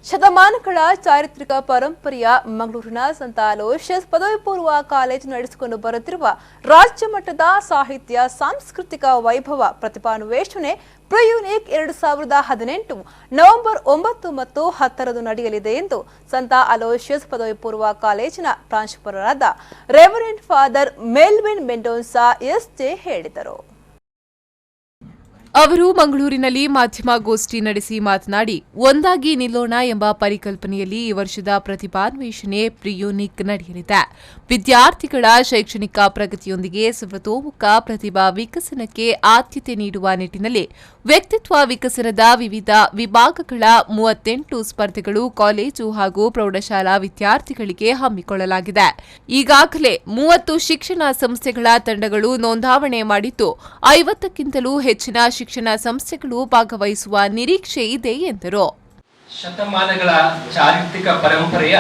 ಶತಮಾನಗಳ ಚಾರಿತ್ರಿಕ ಪರಂಪರೆಯ ಮಂಗಳೂರಿನ ಸಂತ ಅಲೋಷಿಯಸ್ ಪದವಿ ಪೂರ್ವ ಕಾಲೇಜು ನಡೆಸಿಕೊಂಡು ಬರುತ್ತಿರುವ ರಾಜ್ಯ ಮಟ್ಟದ ಸಾಹಿತ್ಯ ಸಾಂಸ್ಕೃತಿಕ ವೈಭವ ಪ್ರತಿಭಾನ್ವೇಷಣೆ ಪ್ರಿಯೂನಿಕ್ 2018 ನವೆಂಬರ್ 9 ಮತ್ತು 10ರಂದು ನಡೆಯಲಿದೆ ಎಂದು ಸಂತ ಅಲೋಷಿಯಸ್ ಪದವಿ ಪೂರ್ವ ಕಾಲೇಜಿನ ಪ್ರಾಂಶುಪಾಲರಾದ reverend father Melvin Mendonsa SJ ಹೇಳಿದರು. ಅವರು ಮಂಗಳೂರಿನಲ್ಲಿ ಮಾಧ್ಯಮಗೋಷ್ಠಿ ನಡೆಸಿ ಮಾತನಾಡಿ, ಒಂದಾಗಿ ನಿಲ್ಲೋಣ ಎಂಬ ಪರಿಕಲ್ಪನೆಯಲ್ಲಿ ಈ ವರ್ಷದ ಪ್ರತಿಭಾನ್ವೇಷಣೆ ಪ್ರಿಯೂನಿಕ್ ನಡೆಯಲಿದೆ. ವಿದ್ಯಾರ್ಥಿಗಳ ಶೈಕ್ಷಣಿಕ ಪ್ರಗತಿಯೊಂದಿಗೆ ಸರ್ವತೋಮುಖ ಪ್ರತಿಭಾ ವಿಕಸನಕ್ಕೆ ಆದ್ಯತೆ ನೀಡುವ ನಿಟ್ಟಿನಲ್ಲಿ ವ್ಯಕ್ತಿತ್ವ ವಿಕಸನದ ವಿವಿಧ ವಿಭಾಗಗಳ 38 ಸ್ಪರ್ಧೆಗಳು ಕಾಲೇಜು ಹಾಗೂ ಪ್ರೌಢಶಾಲಾ ವಿದ್ಯಾರ್ಥಿಗಳಿಗೆ ಹಮ್ಮಿಕೊಳ್ಳಲಾಗಿದೆ. ಈಗಾಗಲೇ 30 ಶಿಕ್ಷಣ ಸಂಸ್ಥೆಗಳ ತಂಡಗಳು ನೋಂದಾವಣೆ ಮಾಡಿದ್ದು 50ಕ್ಕಿಂತಲೂ ಹೆಚ್ಚಿನ ಶಿಕ್ಷಣ ಸಂಸ್ಥೆಗಳು ಭಾಗವಹಿಸುವ ನಿರೀಕ್ಷೆ ಇದೆ ಎಂದರು. ಶತಮಾನಗಳ ಚಾರಿತ್ರಿಕ ಪರಂಪರೆಯ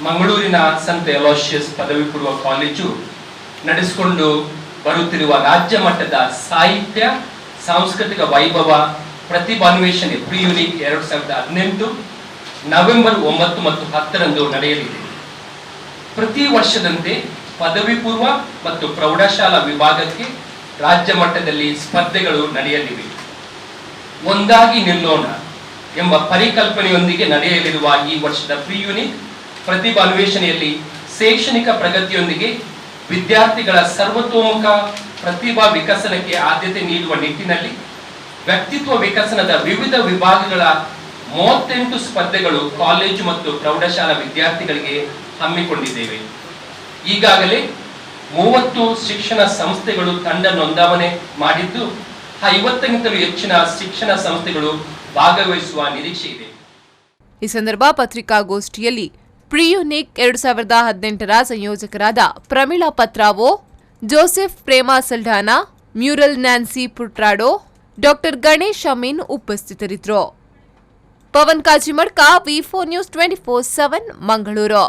ಮಂಗಳೂರಿನ ಸಂತ ಅಲೋಷಿಯಸ್ ಪದವಿ ಪೂರ್ವ ಕಾಲೇಜು ನಡೆಸಿಕೊಂಡು ಬರುತ್ತಿರುವ ರಾಜ್ಯ ಮಟ್ಟದ ಸಾಹಿತ್ಯ ಸಾಂಸ್ಕೃತಿಕ ವೈಭವ ಪ್ರತಿಭಾನ್ವೇಷಣೆ ಪ್ರಿಯೂನಿಕ್ 2018 ನವೆಂಬರ್ 9 ಮತ್ತು 10ರಂದು ನಡೆಯಲಿದೆ. ಪ್ರತಿ ವರ್ಷದಂತೆ ಪದವಿ ಪೂರ್ವ ಮತ್ತು ಪ್ರೌಢಶಾಲಾ ವಿಭಾಗಕ್ಕೆ ರಾಜ್ಯ ಮಟ್ಟದಲ್ಲಿ ಸ್ಪರ್ಧೆಗಳು ನಡೆಯಲಿವೆ. ಒಂದಾಗಿ ನಿಲ್ಲೋಣ ಎಂಬ ಪರಿಕಲ್ಪನೆಯೊಂದಿಗೆ ನಡೆಯಲಿರುವ ಈ ವರ್ಷದ ಪ್ರಿಯೂನಿಕ್ ಪ್ರತಿಭಾನ್ವೇಷಣೆಯಲ್ಲಿ ಶೈಕ್ಷಣಿಕ ಪ್ರಗತಿಯೊಂದಿಗೆ ವಿದ್ಯಾರ್ಥಿಗಳ ಸರ್ವತೋಮುಖ ಪ್ರತಿಭಾ ವಿಕಸನಕ್ಕೆ ಆದ್ಯತೆ ನೀಡುವ ನಿಟ್ಟಿನಲ್ಲಿ ವ್ಯಕ್ತಿತ್ವ ವಿಕಸನದ ವಿವಿಧ ವಿಭಾಗಗಳ 38 ಸ್ಪರ್ಧೆಗಳು ಕಾಲೇಜು ಮತ್ತು ಪ್ರೌಢಶಾಲಾ ವಿದ್ಯಾರ್ಥಿಗಳಿಗೆ ಹಮ್ಮಿಕೊಂಡಿದ್ದೇವೆ. ಈಗಾಗಲೇ 30 ಶಿಕ್ಷಣ ಸಂಸ್ಥೆಗಳು ತಂಡ ನೋಂದಾವಣೆ ಮಾಡಿದ್ದು 50ಕ್ಕಿಂತಲೂ ಹೆಚ್ಚಿನ ಶಿಕ್ಷಣ ಸಂಸ್ಥೆಗಳು ಭಾಗವಹಿಸುವ ನಿರೀಕ್ಷೆ ಇದೆ. ಈ ಸಂದರ್ಭ ಪತ್ರಿಕಾಗೋಷ್ಠಿಯಲ್ಲಿ ಪ್ರಿಯೂನಿಕ್ 2018ರ ಸಂಯೋಜಕರಾದ ಪ್ರಮೀಳಾ ಪತ್ರಾವೋ, ಜೋಸೆಫ್ ಪ್ರೇಮಾ ಸಲ್ಡಾನಾ, ಮ್ಯೂರಲ್ ನ್ಯಾನ್ಸಿ ಪುಟ್ರಾಡೋ, ಡಾ ಗಣೇಶ್ ಅಮೀನ್ ಉಪಸ್ಥಿತರಿದ್ದರು. ಪವನ್ ಕಾಜಿಮಡ್ಕ, ವಿ4 ನ್ಯೂಸ್ 24/7 ಮಂಗಳೂರು.